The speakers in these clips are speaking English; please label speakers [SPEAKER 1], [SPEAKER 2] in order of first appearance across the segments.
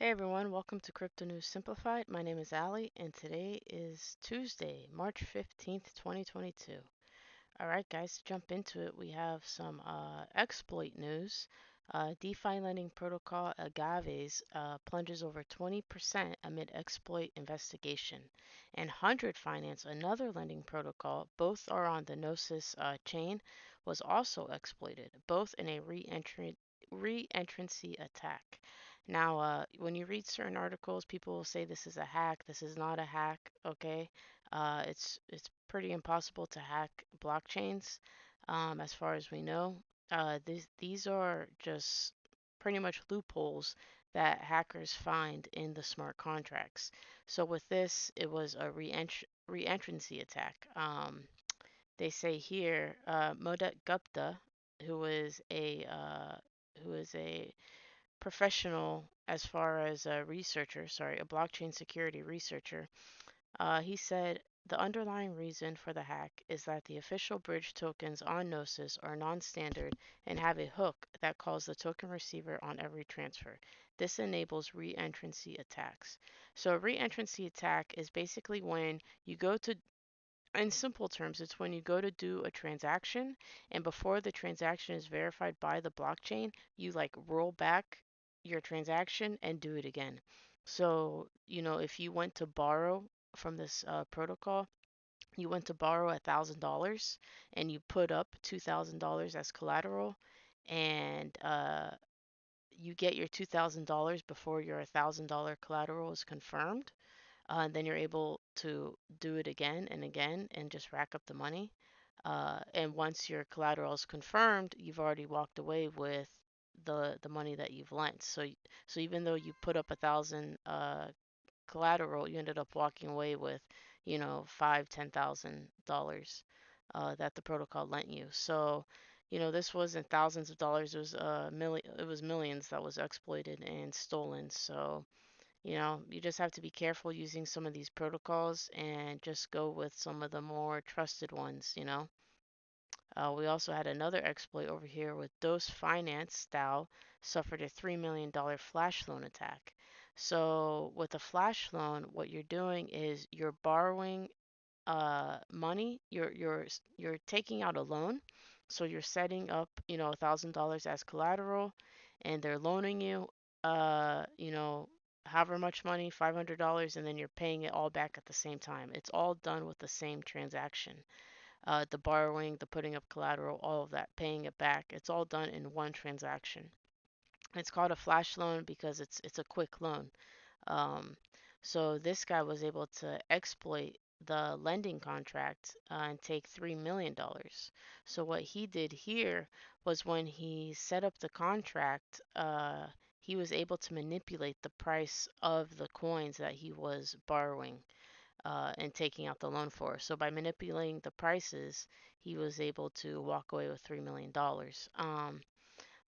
[SPEAKER 1] Hey everyone, welcome to Crypto News Simplified. My name is Ali, and today is Tuesday, March 15th, 2022. All right, guys, to jump into it, we have some exploit news. DeFi lending protocol Agaves plunges over 20% amid exploit investigation. And 100 Finance, another lending protocol, both are on the Gnosis chain, was also exploited, both in a re-entrancy attack. Now, when you read certain articles, people will say this is a hack. This is not a hack, okay? It's pretty impossible to hack blockchains, as far as we know. These are just pretty much loopholes that hackers find in the smart contracts. So with this, it was a re-entrancy attack. They say here, Modak Gupta, who is a uh, who is a professional as far as a researcher, sorry, a blockchain security researcher, he said the underlying reason for the hack is that the official bridge tokens on Gnosis are non standard and have a hook that calls the token receiver on every transfer. This enables re-entrancy attacks. So, a re-entrancy attack is basically when you go to, in simple terms, it's when you go to do a transaction and before the transaction is verified by the blockchain, you like roll back your transaction and do it again. So, if you went to borrow from this protocol, you went to borrow $1,000 and you put up $2,000 as collateral and you get your $2,000 before your $1,000 collateral is confirmed, and then you're able to do it again and again and just rack up the money. And once your collateral is confirmed, you've already walked away with the money that you've lent. So even though you put up 1,000 collateral, you ended up walking away with, five, $10,000 that the protocol lent you. So, this wasn't thousands of dollars. It was it was millions that was exploited and stolen. So, you just have to be careful using some of these protocols and just go with some of the more trusted ones. We also had another exploit over here with Dose Finance style suffered a $3 million flash loan attack. So with a flash loan, what you're doing is you're borrowing money. You're taking out a loan. So you're setting up, $1,000 as collateral, and they're loaning you, uh, you know, however much money, $500, and then you're paying it all back at the same time. It's all done with the same transaction. The borrowing, the putting up collateral, all of that, paying it back. It's all done in one transaction. It's called a flash loan because it's a quick loan. Um, so this guy was able to exploit the lending contract and take $3 million. So what he did here was when he set up the contract, he was able to manipulate the price of the coins that he was borrowing and taking out the loan for. So by manipulating the prices, he was able to walk away with $3 million.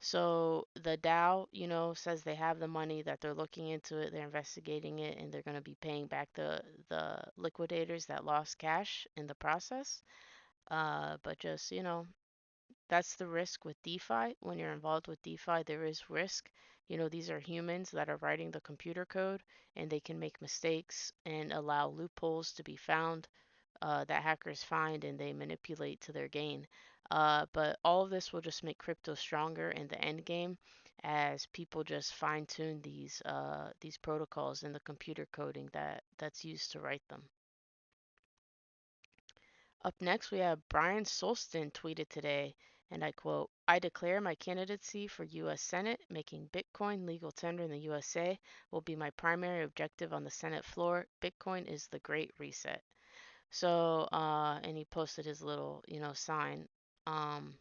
[SPEAKER 1] So the DAO, says they have the money, that they're looking into it, they're investigating it, and they're going to be paying back the liquidators that lost cash in the process. But just, that's the risk with DeFi. When you're involved with DeFi, there is risk. These are humans that are writing the computer code, and they can make mistakes and allow loopholes to be found that hackers find and they manipulate to their gain. But all of this will just make crypto stronger in the end game as people just fine tune these protocols and the computer coding that's used to write them. Up next, we have Bryan Solsten tweeted today, and I quote, I declare my candidacy for U.S. Senate. Making Bitcoin legal tender in the USA will be my primary objective on the Senate floor. Bitcoin is the great reset. So, and he posted his little, sign. Um,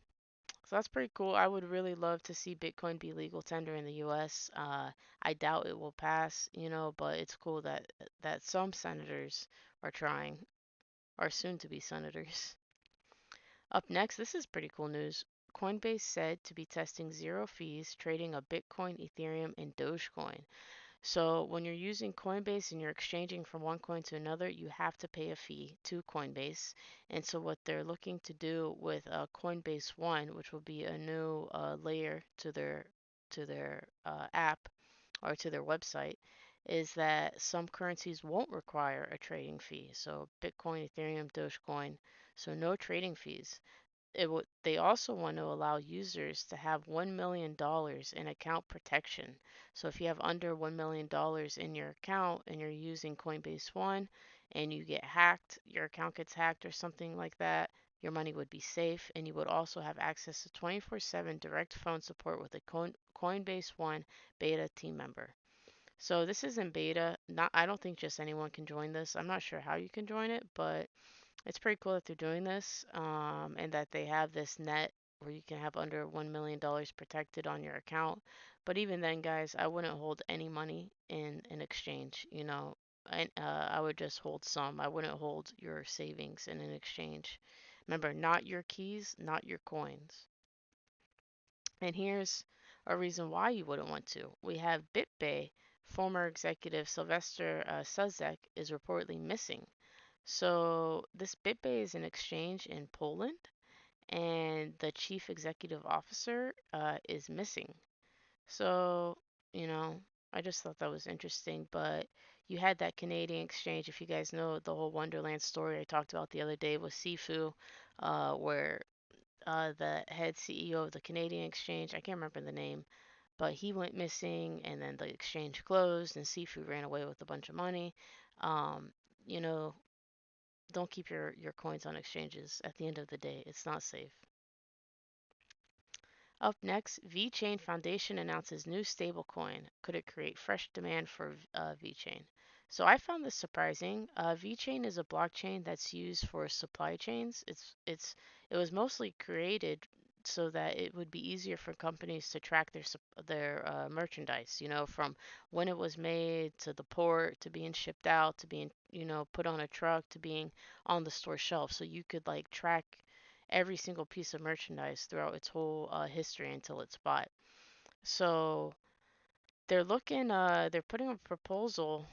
[SPEAKER 1] so that's pretty cool. I would really love to see Bitcoin be legal tender in the US. I doubt it will pass, but it's cool that some senators are trying, or soon to be senators. Up next, this is pretty cool news. Coinbase said to be testing zero fees trading of Bitcoin, Ethereum, and Dogecoin. So when you're using Coinbase and you're exchanging from one coin to another, you have to pay a fee to Coinbase. And so what they're looking to do with Coinbase One, which will be a new layer to their app, or to their website, is that some currencies won't require a trading fee. So Bitcoin, Ethereum, Dogecoin, so no trading fees. They also want to allow users to have $1 million in account protection. So if you have under $1 million in your account and you're using Coinbase One and you get hacked, your account gets hacked or something like that, your money would be safe, and you would also have access to 24/7 direct phone support with a Coinbase One beta team member. So this is in beta. Not, I don't think just anyone can join this. I'm not sure how you can join it, but it's pretty cool that they're doing this, and that they have this net where you can have under $1 million protected on your account. But even then, guys, I wouldn't hold any money in an exchange. I would just hold some. I wouldn't hold your savings in an exchange. Remember, not your keys, not your coins. And here's a reason why you wouldn't want to. We have BitBay. Former executive Sylvester Suzek is reportedly missing. So this BitBay is an exchange in Poland, and the chief executive officer is missing. So, you know, I just thought that was interesting. But you had that Canadian exchange, if you guys know the whole Wonderland story I talked about the other day with Sifu, where the head CEO of the Canadian exchange, I can't remember the name, but he went missing, and then the exchange closed, and Sifu ran away with a bunch of money. Um, you know, don't keep your coins on exchanges. At the end of the day, it's not safe. Up next, VeChain Foundation announces new stablecoin. Could it create fresh demand for VeChain? So I found this surprising. VeChain is a blockchain that's used for supply chains. It was mostly created so that it would be easier for companies to track their merchandise. From when it was made to the port to being shipped out to being put on a truck to being on the store shelf. So you could like track every single piece of merchandise throughout its whole history until it's bought. So they're putting a proposal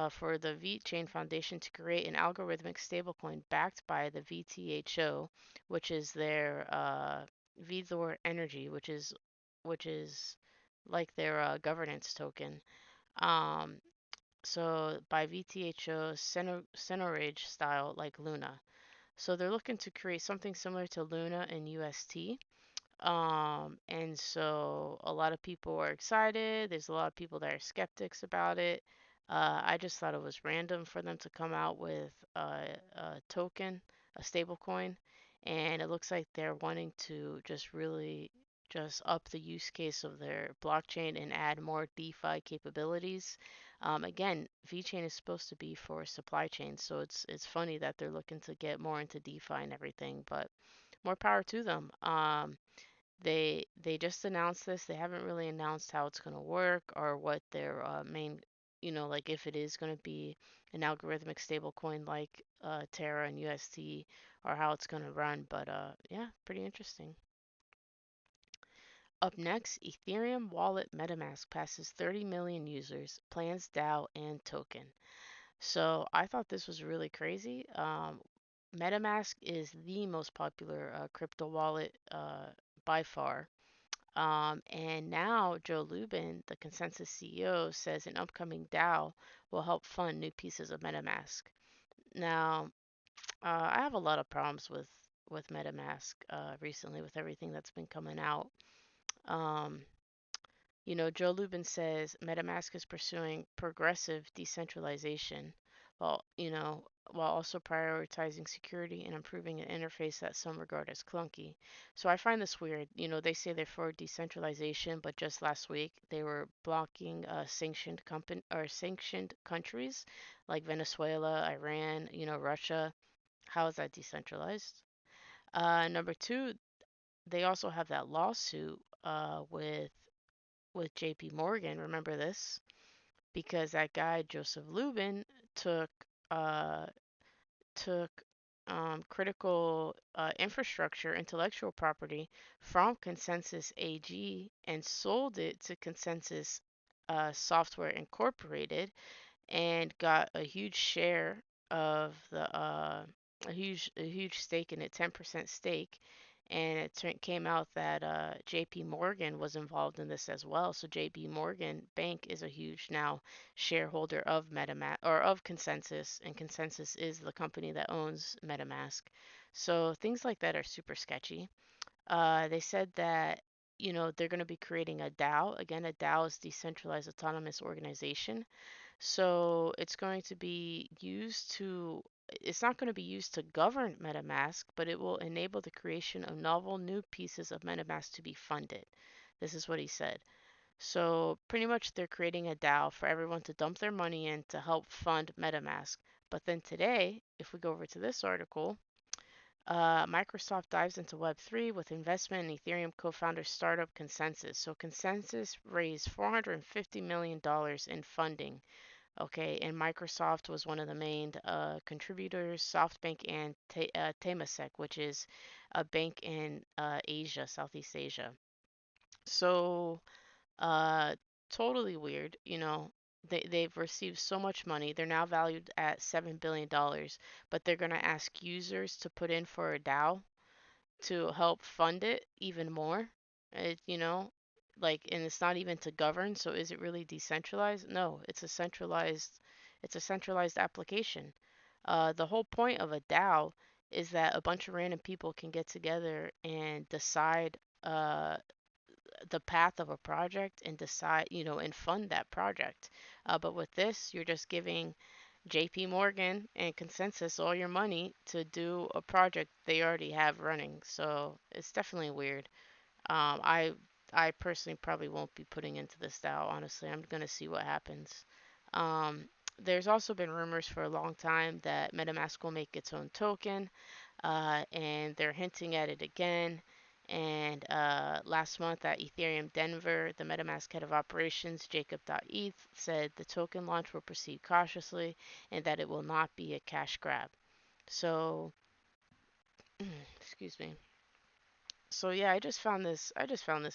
[SPEAKER 1] for the VeChain Foundation to create an algorithmic stablecoin backed by the VTHO, which is their Vthor Energy, which is like their governance token. Um, so by VTHO Cenorage style like Luna. So they're looking to create something similar to Luna and UST. And so a lot of people are excited. There's a lot of people that are skeptics about it. I just thought it was random for them to come out with a token, a stable coin, and it looks like they're wanting to just really just up the use case of their blockchain and add more DeFi capabilities. Again, VeChain is supposed to be for supply chain, so it's funny that they're looking to get more into DeFi and everything, but more power to them. They just announced this. They haven't really announced how it's going to work or what their main, like if it is going to be an algorithmic stablecoin like Terra and UST or how it's going to run. But yeah, pretty interesting. Up next, Ethereum wallet Metamask passes 30 million users, plans DAO and token. So I thought this was really crazy. MetaMask is the most popular crypto wallet by far. And now Joe Lubin, the Consensus CEO, says an upcoming DAO will help fund new pieces of MetaMask. Now, I have a lot of problems with MetaMask recently with everything that's been coming out. Um, Joe Lubin says MetaMask is pursuing progressive decentralization while also prioritizing security and improving an interface that some regard as clunky. So I find this weird. They say they're for decentralization, but just last week they were blocking sanctioned countries like Venezuela, Iran, Russia. How is that decentralized? Number two, they also have that lawsuit with JP Morgan. Remember this? Because that guy Joseph Lubin took uh, took critical infrastructure, intellectual property from Consensus AG and sold it to Consensus Software Incorporated and got a huge share of a huge stake in it, 10% stake. and came out that J.P. Morgan was involved in this as well. So J.P. Morgan Bank is a huge now shareholder of MetaMask or of Consensus, and Consensus is the company that owns MetaMask. So things like that are super sketchy. They said that they're going to be creating a DAO. Again, a DAO is decentralized autonomous organization. So it's not going to be used to govern MetaMask, but it will enable the creation of novel new pieces of MetaMask to be funded. This is what he said. So pretty much they're creating a DAO for everyone to dump their money in to help fund MetaMask. But then today, if we go over to this article, Microsoft dives into Web3 with investment in Ethereum co-founder startup Consensus. So Consensus raised $450 million in funding. Okay, and Microsoft was one of the main contributors, SoftBank and Temasek, which is a bank in Asia, Southeast Asia. So, uh, totally weird. They've received so much money. They're now valued at $7 billion, but they're gonna ask users to put in for a DAO to help fund it even more. It, you know, and it's not even to govern, so is it really decentralized? No, it's a centralized application. The whole point of a DAO is that a bunch of random people can get together and decide the path of a project and decide, and fund that project. But with this, you're just giving JP Morgan and Consensus all your money to do a project they already have running. So it's definitely weird. Um, I I personally probably won't be putting into this DAO. Honestly, I'm gonna see what happens. Um, there's also been rumors for a long time that MetaMask will make its own token, and they're hinting at it again. And last month at Ethereum Denver, the MetaMask head of operations, Jacob.eth, said the token launch will proceed cautiously and that it will not be a cash grab. So, excuse me. So yeah, I just found this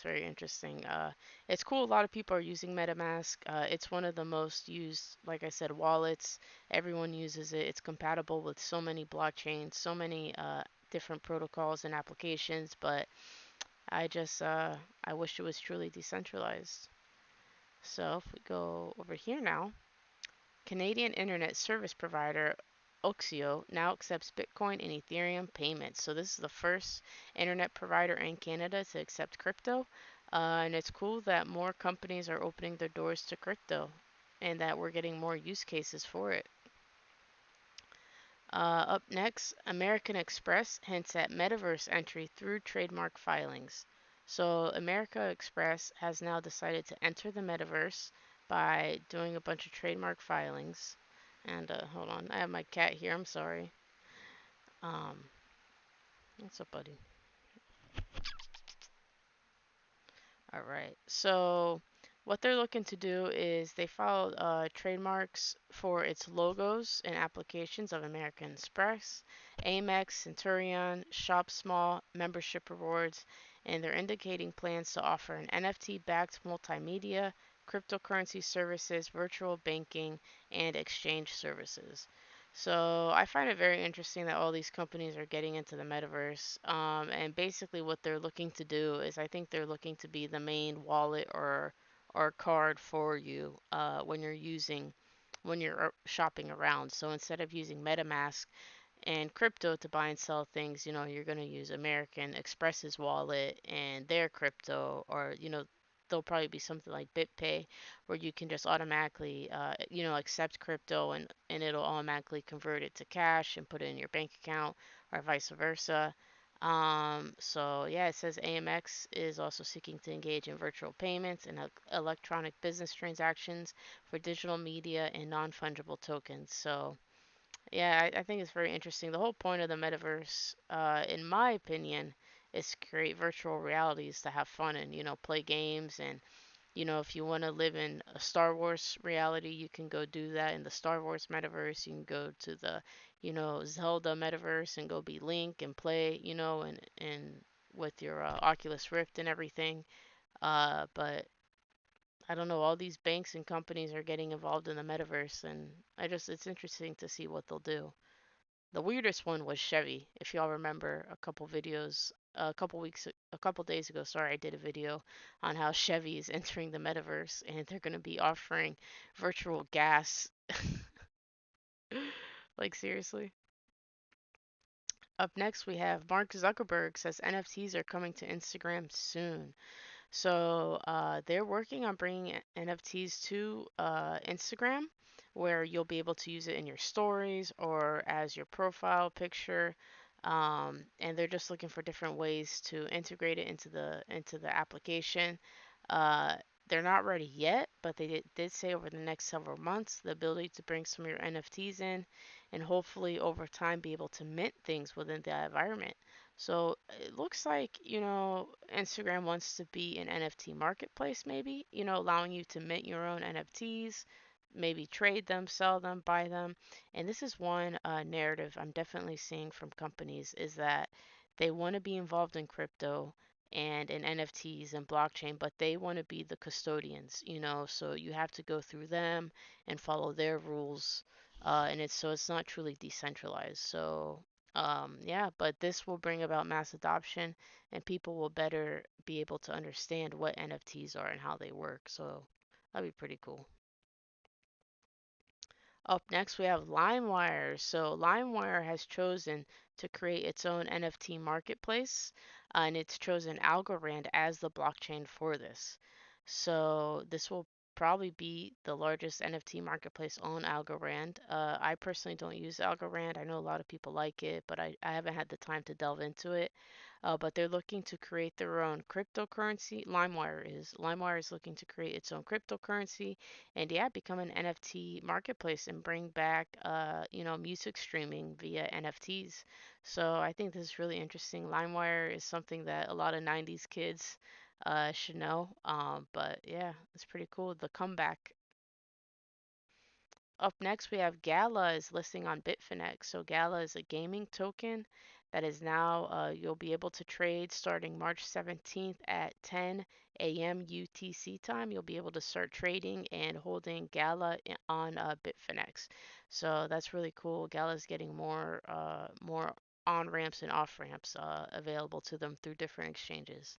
[SPEAKER 1] very interesting. It's cool. A lot of people are using MetaMask. It's one of the most used, like I said, wallets. Everyone uses it. It's compatible with so many blockchains, so many different protocols and applications. But I wish it was truly decentralized. So if we go over here now, Canadian internet service provider Oxio now accepts Bitcoin and Ethereum payments. So this is the first internet provider in Canada to accept crypto. And it's cool that more companies are opening their doors to crypto and that we're getting more use cases for it. Up next, American Express hints at metaverse entry through trademark filings. So, America Express has now decided to enter the metaverse by doing a bunch of trademark filings. And hold on, I have my cat here. I'm sorry. Um, what's up, buddy? All right. So what they're looking to do is they filed trademarks for its logos and applications of American Express, Amex, Centurion, Shop Small, membership rewards, and they're indicating plans to offer an NFT-backed multimedia, cryptocurrency services, virtual banking, and exchange services. So I find it very interesting that all these companies are getting into the metaverse. And basically, what they're looking to do is, I think they're looking to be the main wallet or card for you when you're shopping around. So instead of using MetaMask and crypto to buy and sell things, you're going to use American Express's wallet and their crypto, or there'll probably be something like BitPay where you can just automatically, accept crypto and it'll automatically convert it to cash and put it in your bank account, or vice versa. So yeah, it says AMX is also seeking to engage in virtual payments and electronic business transactions for digital media and non-fungible tokens. So yeah, I think it's very interesting. The whole point of the metaverse, in my opinion, is to create virtual realities to have fun and, play games. And, if you want to live in a Star Wars reality, you can go do that in the Star Wars metaverse. You can go to the, Zelda metaverse and go be Link and play, and with your Oculus Rift and everything. But I don't know, all these banks and companies are getting involved in the metaverse, and it's interesting to see what they'll do. The weirdest one was Chevy. If y'all remember a couple videos a couple days ago, sorry, I did a video on how Chevy is entering the metaverse and they're going to be offering virtual gas. Like, seriously. Up next, we have Mark Zuckerberg says NFTs are coming to Instagram soon. So they're working on bringing NFTs to Instagram, where you'll be able to use it in your stories or as your profile picture. And they're just looking for different ways to integrate it into the application. Uh, they're not ready yet, but they did say over the next several months the ability to bring some of your NFTs in, and hopefully over time be able to mint things within the environment. So it looks like, Instagram wants to be an NFT marketplace, maybe, allowing you to mint your own NFTs, maybe trade them, sell them, buy them. And this is one narrative I'm definitely seeing from companies is that they want to be involved in crypto and in NFTs and blockchain, but they want to be the custodians, so you have to go through them and follow their rules. And it's not truly decentralized. So yeah, but this will bring about mass adoption and people will better be able to understand what NFTs are and how they work. So that'd be pretty cool. Up next, we have Limewire. So Limewire has chosen to create its own NFT marketplace, and it's chosen Algorand as the blockchain for this. So this will probably be the largest NFT marketplace on Algorand. I personally don't use Algorand. I know a lot of people like it, but I haven't had the time to delve into it. But they're looking to create their own cryptocurrency. LimeWire is looking to create its own cryptocurrency and yeah, become an NFT marketplace and bring back, music streaming via NFTs. So I think this is really interesting. LimeWire is something that a lot of 90s kids should know. But yeah, it's pretty cool. The comeback. Up next, we have Gala is listing on Bitfinex. So Gala is a gaming token that is now you'll be able to trade starting March 17th at 10 a.m. UTC time. You'll be able to start trading and holding Gala on Bitfinex. So that's really cool. Gala is getting more on ramps and off ramps available to them through different exchanges.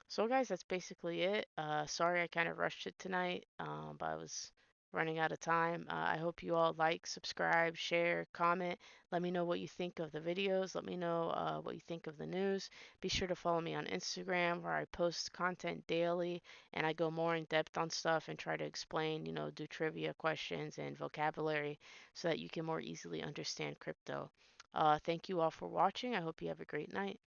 [SPEAKER 1] So, guys, that's basically it. Sorry I kind of rushed it tonight, but I was running out of time. I hope you all like, subscribe, share, comment. Let me know what you think of the videos. Let me know what you think of the news. Be sure to follow me on Instagram where I post content daily and I go more in depth on stuff and try to explain, do trivia questions and vocabulary so that you can more easily understand crypto. Thank you all for watching. I hope you have a great night.